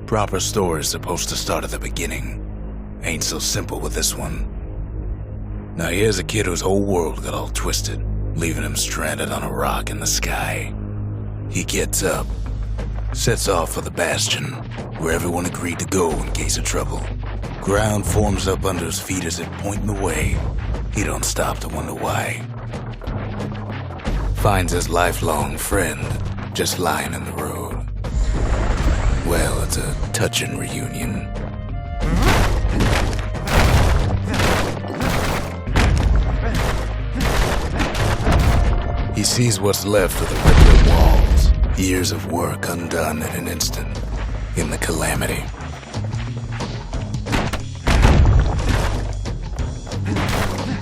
proper story's supposed to start at the beginning. Ain't so simple with this one. Now here's a kid whose whole world got all twisted, leaving him stranded on a rock in the sky. He gets up, sets off for the Bastion, where everyone agreed to go in case of trouble. Ground forms up under his feet as it pointing the way. He don't stop to wonder why. Finds his lifelong friend just lying in the road. Well, it's a touching reunion. He sees what's left of the ripped walls, years of work undone in an instant, in the Calamity.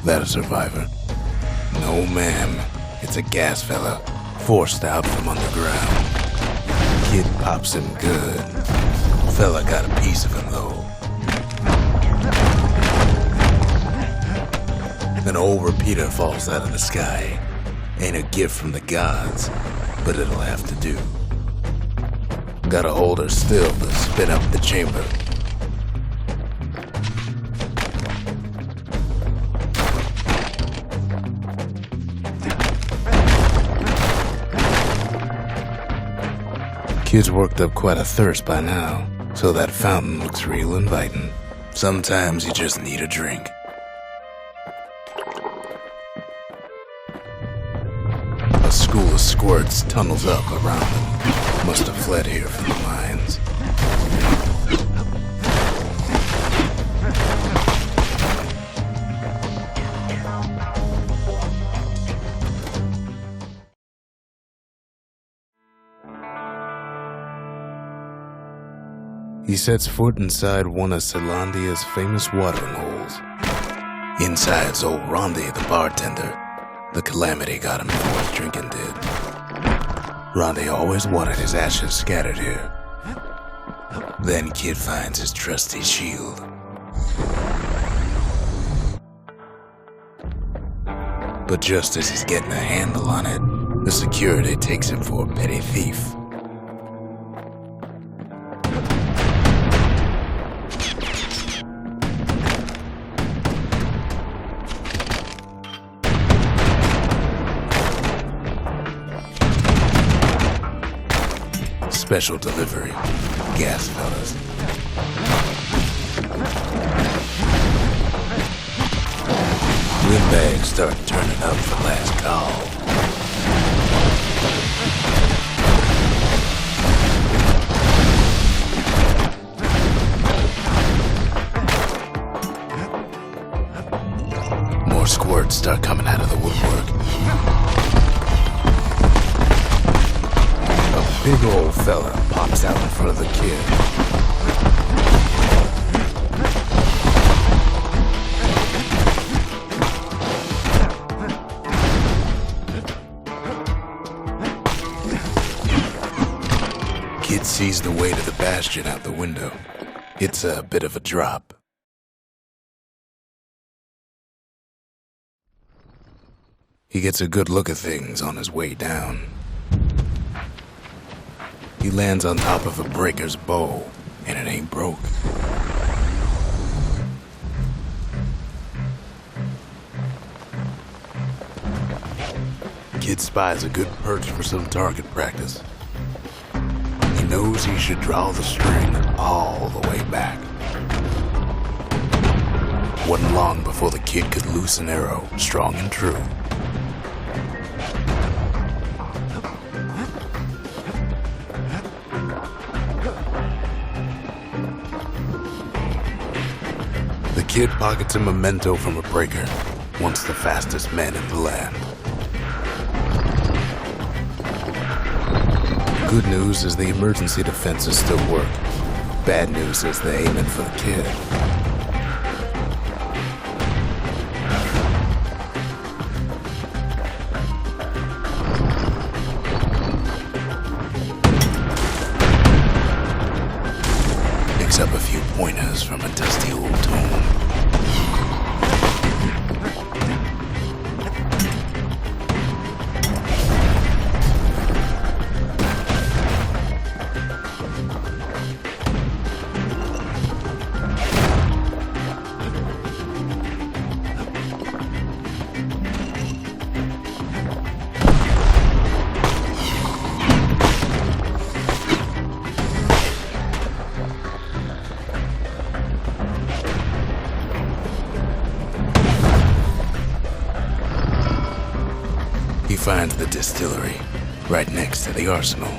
That a survivor? No, ma'am. It's a gas fella, forced out from underground. Kid pops him good. Fella got a piece of him, though. An old repeater falls out of the sky. Ain't a gift from the gods, but it'll have to do. Gotta hold her still to spin up the chamber. Kid's worked up quite a thirst by now, so that fountain looks real inviting. Sometimes you just need a drink. A school of squirts tunnels up around them. Must have fled here from the mines. He sets foot inside one of Zealandia's famous watering holes. Inside's old Rondi, the bartender. The Calamity got him before his drinking did. Rondi always wanted his ashes scattered here. Then Kid finds his trusty shield. But just as he's getting a handle on it, the security takes him for a petty thief. Special delivery, gas fellas. Windbags start turning up for last call. More squirts start coming out of the woodwork. Big old fella pops out in front of the kid. Kid sees the way to the Bastion out the window. It's a bit of a drop. He gets a good look at things on his way down. He lands on top of a breaker's bow, and it ain't broke. Kid spies a good perch for some target practice. He knows he should draw the string all the way back. Wasn't long before the kid could loose an arrow, strong and true. The kid pockets a memento from a breaker, once the fastest man in the land. Good news is the emergency defenses still work. Bad news is they're aiming for the kid. Picks up a few pointers from a dusty old tome. distillery, right next to the arsenal.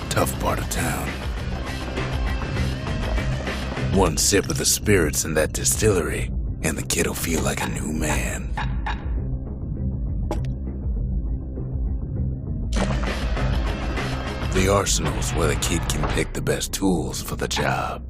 Tough part of town. One sip of the spirits in that distillery, and the kid'll feel like a new man. The arsenal's where the kid can pick the best tools for the job.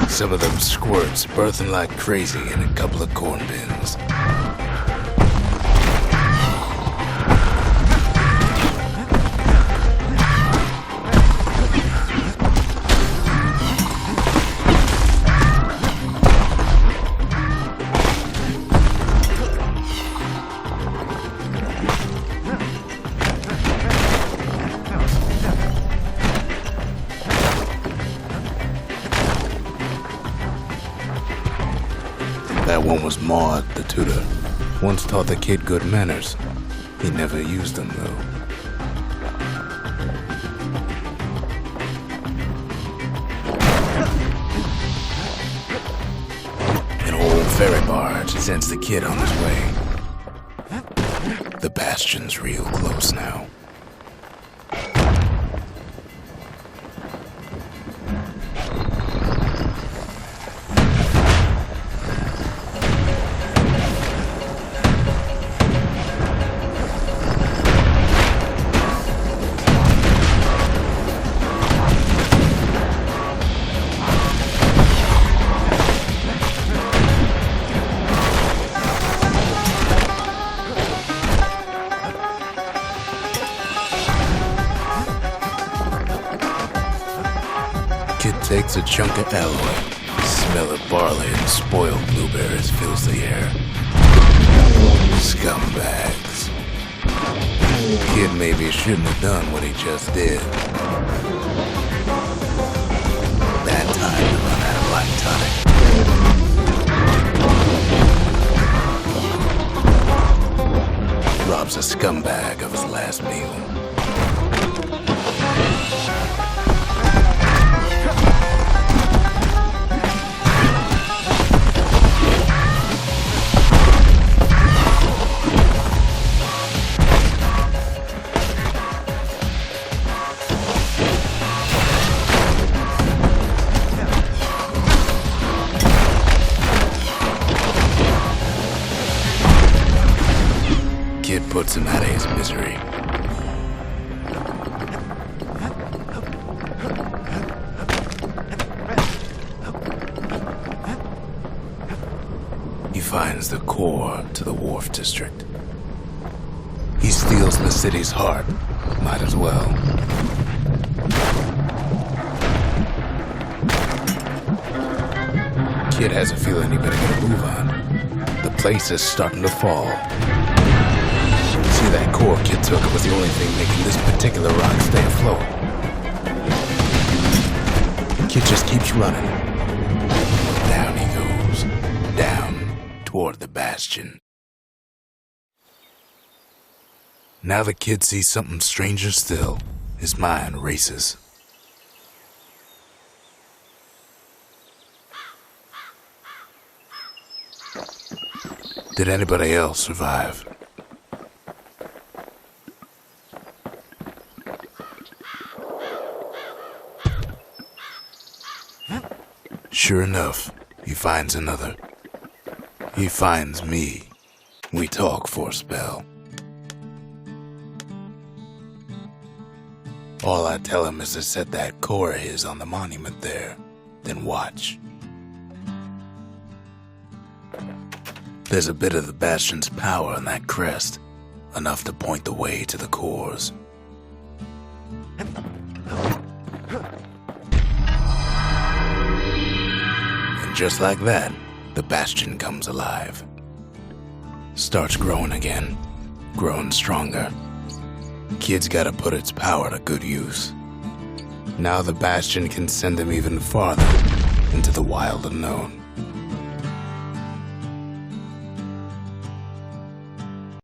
Some of them squirts birthing like crazy in a couple of corn bins. That one was Maud, the tutor. Once taught the kid good manners. He never used them, though. An old ferry barge sends the kid on his way. The Bastion's real close now. Kid takes a chunk of alloy. The smell of barley and spoiled blueberries fills the air. Scumbags. Kid maybe shouldn't have done what he just did. Bad time to run out of light tonic. Robs a scumbag of his last meal. Kid puts him out of his misery. He finds the core to the wharf district. He steals the city's heart. Might as well. Kid has a feeling he better get a move on. The place is starting to fall. See, that core Kid took was the only thing making this particular rock stay afloat. Kid just keeps running. Down he goes. Down toward the Bastion. Now the kid sees something stranger still. His mind races. Did anybody else survive? Sure enough, he finds another. He finds me. We talk for a spell. All I tell him is to set that core of his on the monument there, then watch. There's a bit of the Bastion's power in that crest, enough to point the way to the cores. Just like that, the Bastion comes alive. Starts growing again, growing stronger. Kid's gotta put its power to good use. Now the Bastion can send him even farther into the wild unknown.